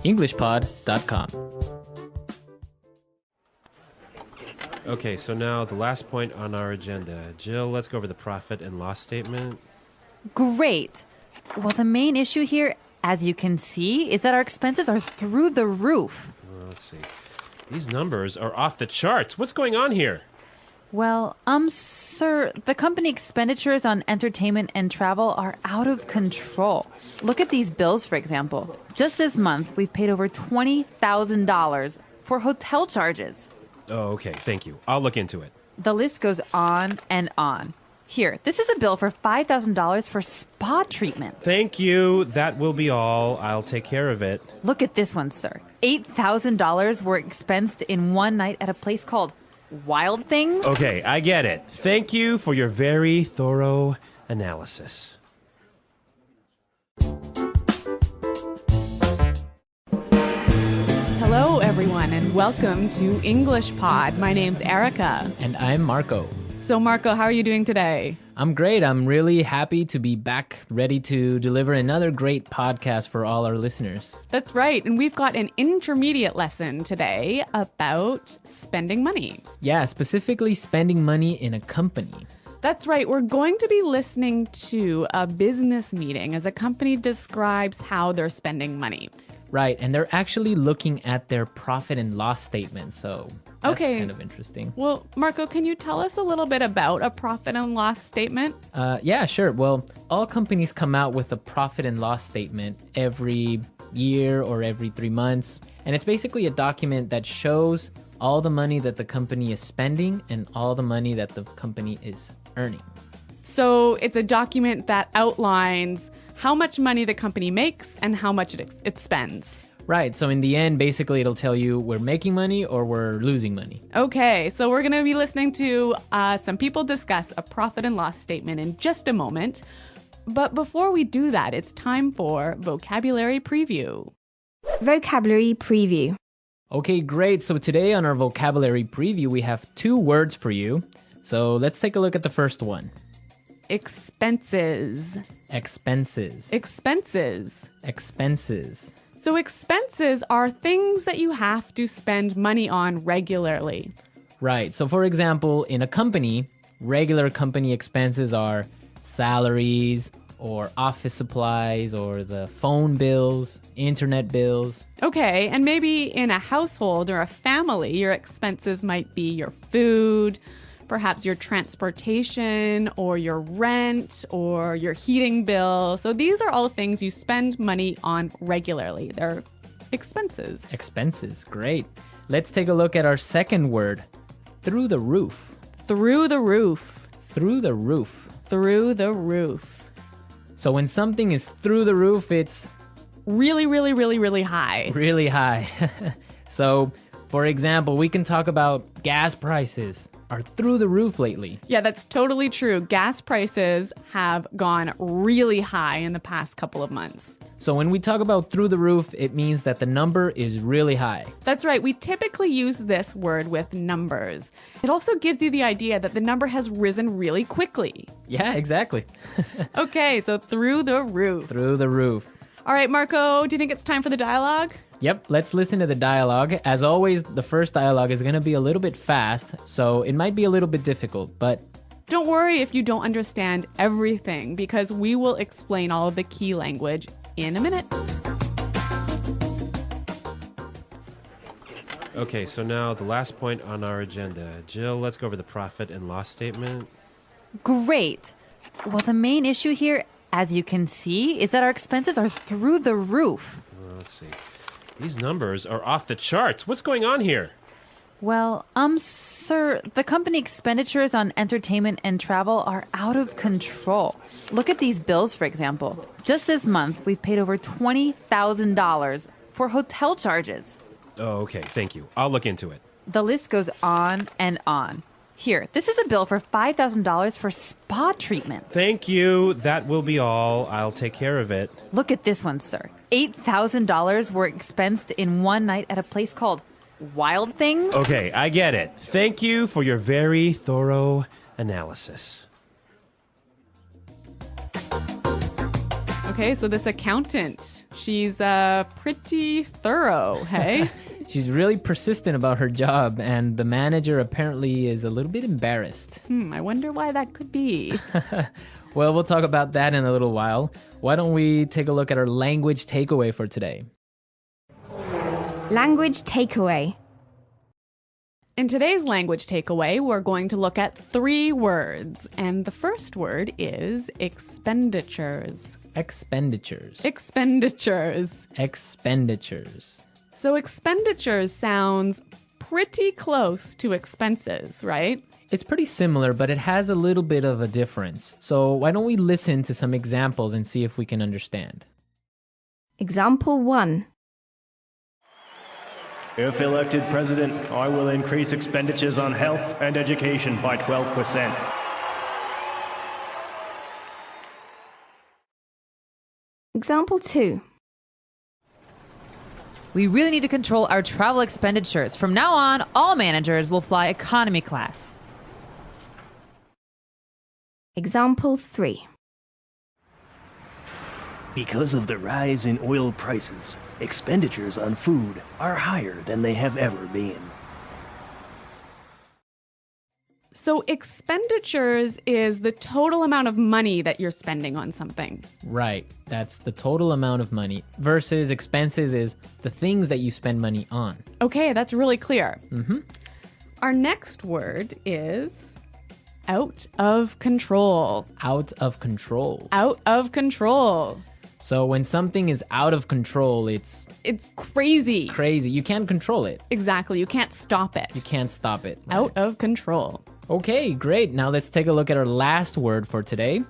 englishpod.com. Okay, so now the last point on our agenda. Jill, let's go over the profit and loss statement. Great. Well, the main issue here, as you can see, is that our expenses are through the roof. Let's see. These numbers are off the charts. What's going on here? Well, sir, the company expenditures on entertainment and travel are out of control. Look at these bills, for example. Just this month, we've paid over $20,000 for hotel charges. Oh, okay. Thank you. I'll look into it. The list goes on and on. Here, this is a bill for $5,000 for spa treatments. Thank you. That will be all. I'll take care of it. Look at this one, sir. $8,000 were expensed in one night at a place called Wild Things. Okay, I get it. Thank you for your very thorough analysis. Hello, everyone, and welcome to English Pod. My name's Erica. And I'm Marco. So, Marco, how are you doing today? I'm great. I'm really happy to be back, ready to deliver another great podcast for all our listeners. That's right. And we've got an intermediate lesson today about spending money. Yeah, specifically spending money in a company. That's right. We're going to be listening to a business meeting as a company describes how they're spending money. Right, and they're actually looking at their profit and loss statement, so that's kind of interesting. Well, Marco, can you tell us a little bit about a profit and loss statement? Yeah, sure. Well, all companies come out with a profit and loss statement every year or every 3 months, and it's basically a document that shows all the money that the company is spending and all the money that the company is earning. So it's a document that outlines how much money the company makes and how much it spends. Right. So in the end, basically, it'll tell you we're making money or we're losing money. Okay. So we're going to be listening to some people discuss a profit and loss statement in just a moment. But before we do that, it's time for Vocabulary Preview. Vocabulary Preview. Okay, great. So today on our Vocabulary Preview, we have 2 words for you. So let's take a look at the first one. Expenses. Expenses. Expenses. Expenses. So expenses are things that you have to spend money on regularly. Right. So for example, in a company, regular company expenses are salaries or office supplies or the phone bills, internet bills. Okay, and maybe in a household or a family, your expenses might be your food, perhaps your transportation or your rent or your heating bill. So these are all things you spend money on regularly. They're expenses. Expenses, great. Let's take a look at our second word, through the roof. Through the roof. Through the roof. Through the roof. So when something is through the roof, it's really, really, really, really high. Really high. So, for example, we can talk about gas prices are through the roof lately. Yeah, that's totally true. Gas prices have gone really high in the past couple of months. So when we talk about through the roof, it means that the number is really high. That's right. We typically use this word with numbers. It also gives you the idea that the number has risen really quickly. Yeah, exactly. Okay, so through the roof. Through the roof. All right, Marco, do you think it's time for the dialogue? Yep, let's listen to the dialogue. As always, the first dialogue is going to be a little bit fast, so it might be a little bit difficult, but don't worry if you don't understand everything, because we will explain all of the key language in a minute. Okay, so now the last point on our agenda. Jill, let's go over the profit and loss statement. Great. Well, the main issue here, as you can see, is that our expenses are through the roof. Let's see. These numbers are off the charts. What's going on here? Well, sir, the company expenditures on entertainment and travel are out of control. Look at these bills, for example. Just this month, we've paid over $20,000 for hotel charges. Oh, okay. Thank you. I'll look into it. The list goes on and on. Here, this is a bill for $5,000 for spa treatments. Thank you. That will be all. I'll take care of it. Look at this one, sir. $8,000 were expensed in one night at a place called Wild Things. Okay, I get it. Thank you for your very thorough analysis. Okay, so this accountant, she's pretty thorough, hey? She's really persistent about her job, and the manager apparently is a little bit embarrassed. I wonder why that could be. Well, we'll talk about that in a little while. Why don't we take a look at our language takeaway for today? Language takeaway. In today's language takeaway, we're going to look at 3 words. And the first word is expenditures. Expenditures. Expenditures. Expenditures. So expenditures sounds pretty close to expenses, right? It's pretty similar, but it has a little bit of a difference. So why don't we listen to some examples and see if we can understand? Example 1. If elected president, I will increase expenditures on health and education by 12%. Example 2. We really need to control our travel expenditures. From now on, all managers will fly economy class. Example 3. Because of the rise in oil prices, expenditures on food are higher than they have ever been. So expenditures is the total amount of money that you're spending on something. Right, that's the total amount of money versus expenses is the things that you spend money on. Okay, that's really clear. Our next word is out of control. Out of control. Out of control. So when something is out of control, it's It's crazy. crazy. You can't control it. Exactly. You can't stop it. You can't stop it. Out of control. Okay, great. Now let's take a look at our last word for today.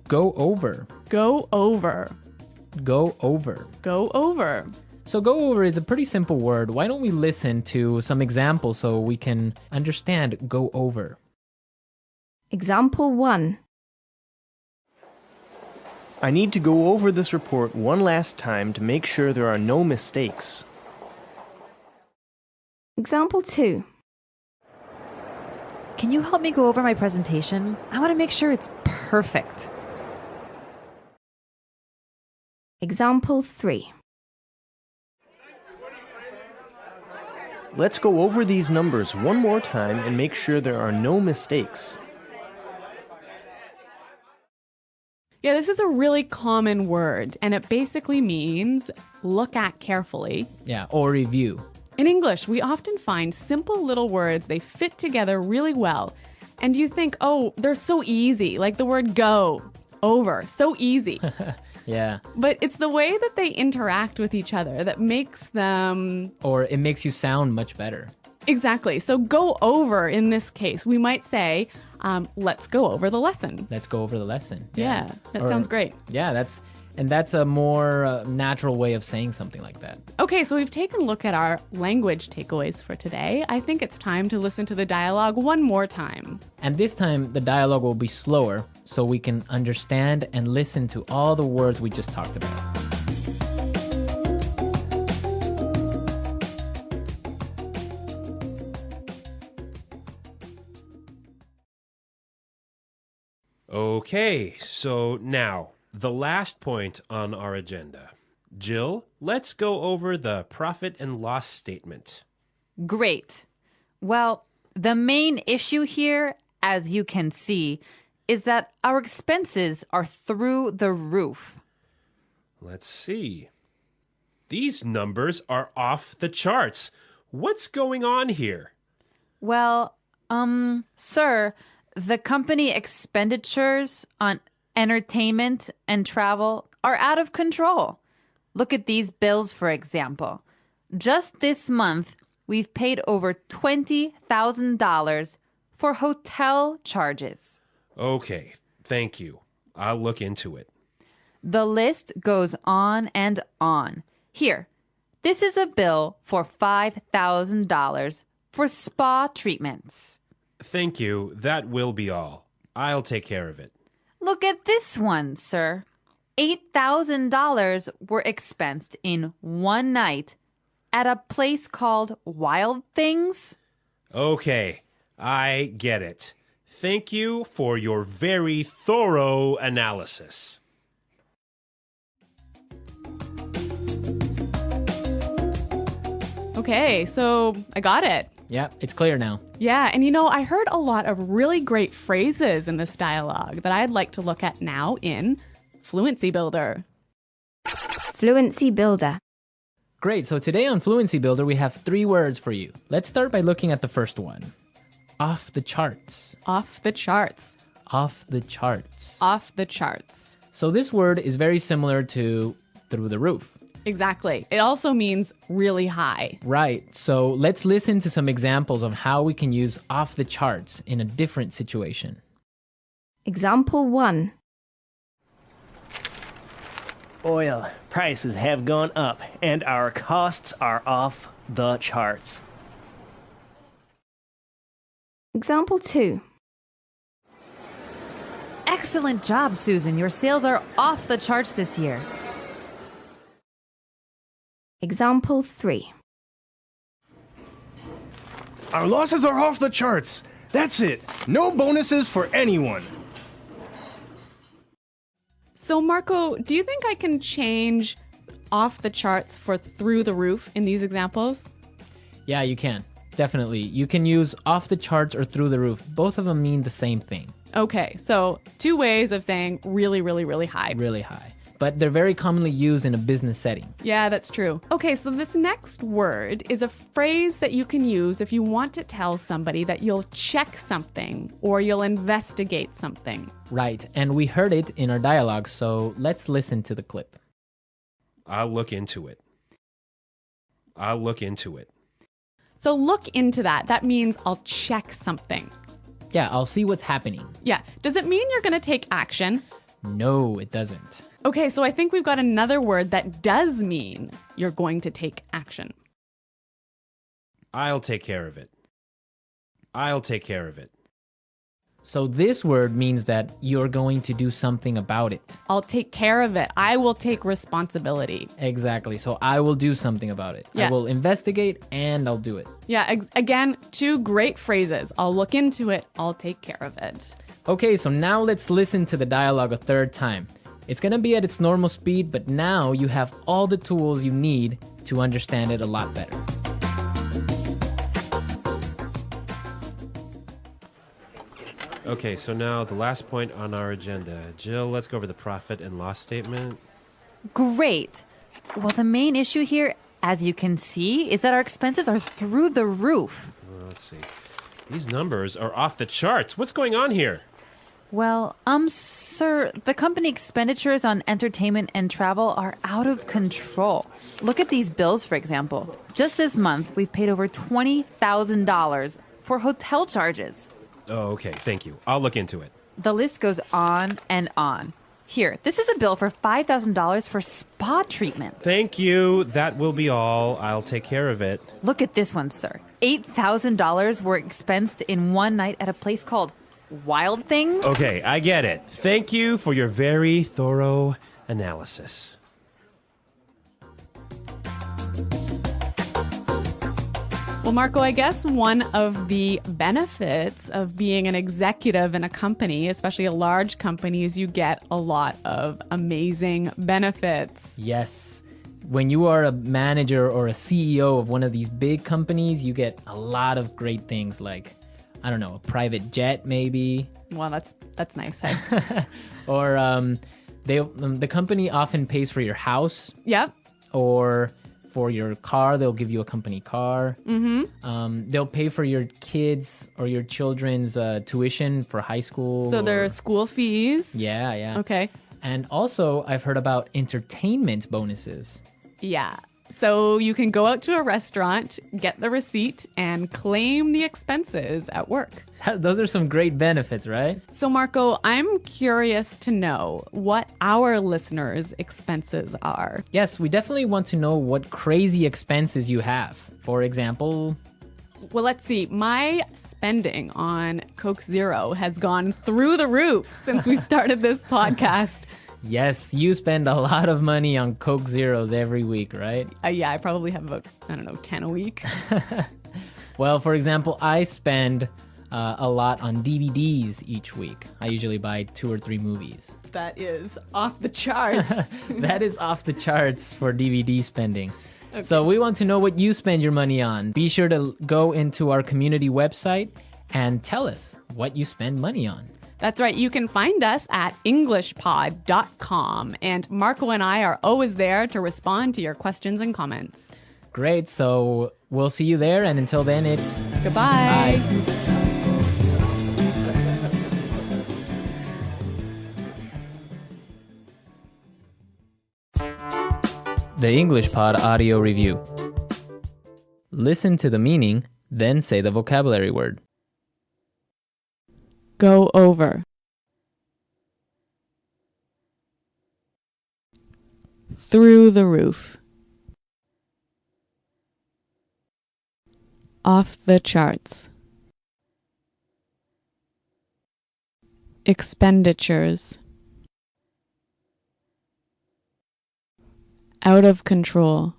Go over. Go over. Go over. Go over. So go over is a pretty simple word. Why don't we listen to some examples so we can understand go over? Example 1. I need to go over this report one last time to make sure there are no mistakes. Example 2. Can you help me go over my presentation? I want to make sure it's perfect. Example 3. Let's go over these numbers one more time and make sure there are no mistakes. Yeah, this is a really common word, and it basically means look at carefully. Yeah, or review. In English, we often find simple little words, they fit together really well. And you think, oh, they're so easy, like the word go, over, so easy. Yeah. But it's the way that they interact with each other that makes them... Or it makes you sound much better. Exactly. So go over in this case, we might say, let's go over the lesson. Let's go over the lesson. Yeah, that Or- sounds great. Yeah, that's a more natural way of saying something like that. Okay, so we've taken a look at our language takeaways for today. I think it's time to listen to the dialogue one more time. And this time the dialogue will be slower so we can understand and listen to all the words we just talked about. Okay, so now, the last point on our agenda. Jill, let's go over the profit and loss statement. Great. Well, the main issue here, as you can see, is that our expenses are through the roof. Let's see. These numbers are off the charts. What's going on here? Well, sir, the company expenditures on entertainment and travel are out of control. Look at these bills, for example. Just this month, we've paid over $20,000 for hotel charges. Okay, thank you. I'll look into it. The list goes on and on. Here, this is a bill for $5,000 for spa treatments. Thank you. That will be all. I'll take care of it. Look at this one, sir. $8,000 were expensed in one night at a place called Wild Things. Okay, I get it. Thank you for your very thorough analysis. Okay, so I got it. Yeah, it's clear now. Yeah, and I heard a lot of really great phrases in this dialogue that I'd like to look at now in Fluency Builder. Fluency Builder. Great, so today on Fluency Builder, we have 3 words for you. Let's start by looking at the first one. Off the charts. Off the charts. Off the charts. Off the charts. So this word is very similar to through the roof. Exactly. It also means really high. Right, so let's listen to some examples of how we can use off the charts in a different situation. Example 1. Oil prices have gone up, and our costs are off the charts. Example 2. Excellent job, Susan. Your sales are off the charts this year. Example 3. Our losses are off the charts. That's it. No bonuses for anyone. So, Marco, do you think I can change off the charts for through the roof in these examples? Yeah, you can. Definitely. You can use off the charts or through the roof. Both of them mean the same thing. Okay, so 2 ways of saying really, really, really high. Really high. But they're very commonly used in a business setting. Yeah, that's true. Okay, so this next word is a phrase that you can use if you want to tell somebody that you'll check something or you'll investigate something. Right, and we heard it in our dialogue, so let's listen to the clip. I'll look into it. I'll look into it. So look into that. That means I'll check something. Yeah, I'll see what's happening. Yeah. Does it mean you're going to take action? No, it doesn't. Okay, so I think we've got another word that does mean you're going to take action. I'll take care of it. I'll take care of it. So this word means that you're going to do something about it. I'll take care of it. I will take responsibility. Exactly. So I will do something about it. Yeah. I will investigate and I'll do it. Yeah, again, 2 great phrases. I'll look into it. I'll take care of it. Okay, so now let's listen to the dialogue a 3rd time. It's going to be at its normal speed, but now you have all the tools you need to understand it a lot better. Okay, so now the last point on our agenda. Jill, let's go over the profit and loss statement. Great. Well, the main issue here, as you can see, is that our expenses are through the roof. Well, let's see. These numbers are off the charts. What's going on here? Well, sir, the company expenditures on entertainment and travel are out of control. Look at these bills, for example. Just this month, we've paid over $20,000 for hotel charges. Oh, okay. Thank you. I'll look into it. The list goes on and on. Here, this is a bill for $5,000 for spa treatments. Thank you. That will be all. I'll take care of it. Look at this one, sir. $8,000 were expensed in one night at a place called Wild Thing. Okay, I get it. Thank you for your very thorough analysis. Well, Marco, I guess one of the benefits of being an executive in a company, especially a large company, is you get a lot of amazing benefits. Yes. When you are a manager or a CEO of one of these big companies, you get a lot of great things like, I don't know, a private jet maybe. Well, that's nice. Hey? Or the company often pays for your house. Yep. Or for your car, they'll give you a company car. Mm-hmm. They'll pay for your kids or your children's tuition for high school. So there are school fees. Yeah, yeah. Okay. And also, I've heard about entertainment bonuses. Yeah. So you can go out to a restaurant, get the receipt, and claim the expenses at work. Those are some great benefits, right? So, Marco, I'm curious to know what our listeners' expenses are. Yes, we definitely want to know what crazy expenses you have. For example, Well, let's see. My spending on Coke Zero has gone through the roof since we started this podcast. yes, you spend a lot of money on Coke Zeros every week, right? Yeah, I probably have about, 10 a week. Well, for example, I spend a lot on DVDs each week. I usually buy 2 or 3 movies. That is off the charts. That is off the charts for DVD spending. So we want to know what you spend your money on. Be sure to go into our community website and tell us what you spend money on. That's right. You can find us at englishpod.com. And Marco and I are always there to respond to your questions and comments. Great. So we'll see you there. And until then, it's Goodbye. bye. The English Pod Audio Review. Listen to the meaning, then say the vocabulary word. Go over. Through the roof. Off the charts. Expenditures. Out of control.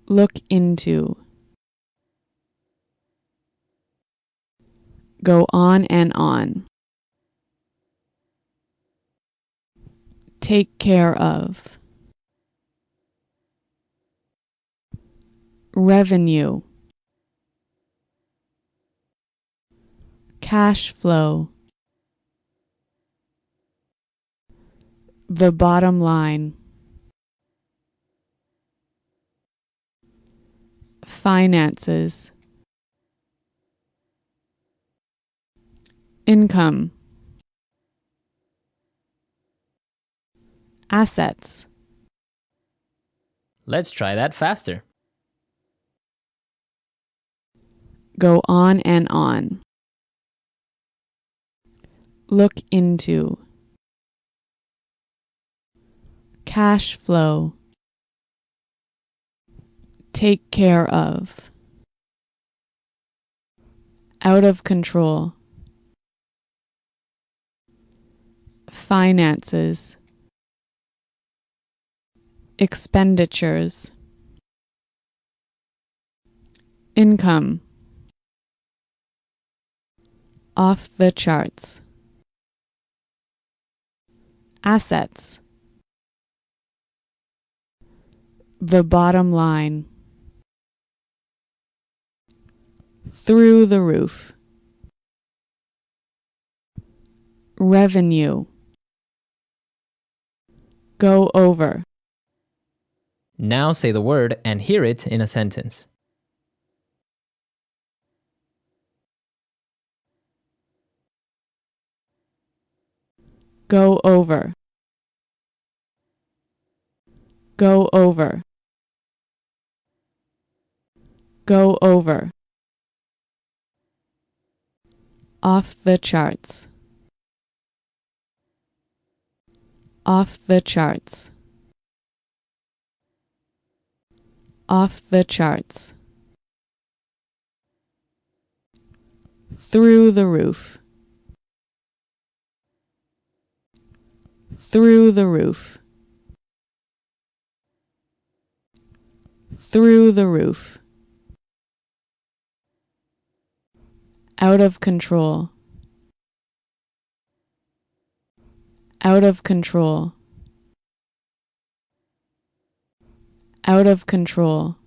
Look into. Go on and on. Take care of. Revenue. Cash flow. The bottom line. Finances. Income. Assets. Let's try that faster. Go on and on. Look into. Cash flow. Take care of. Out of control. Finances. Expenditures. Income. Off the charts. Assets. The bottom line. Through the roof. Revenue. Go over. Now say the word and hear it in a sentence. Go over. Go over. Go over. Off the charts. Off the charts. Off the charts. Through the roof. Through the roof. Through the roof. Out of control. Out of control. Out of control.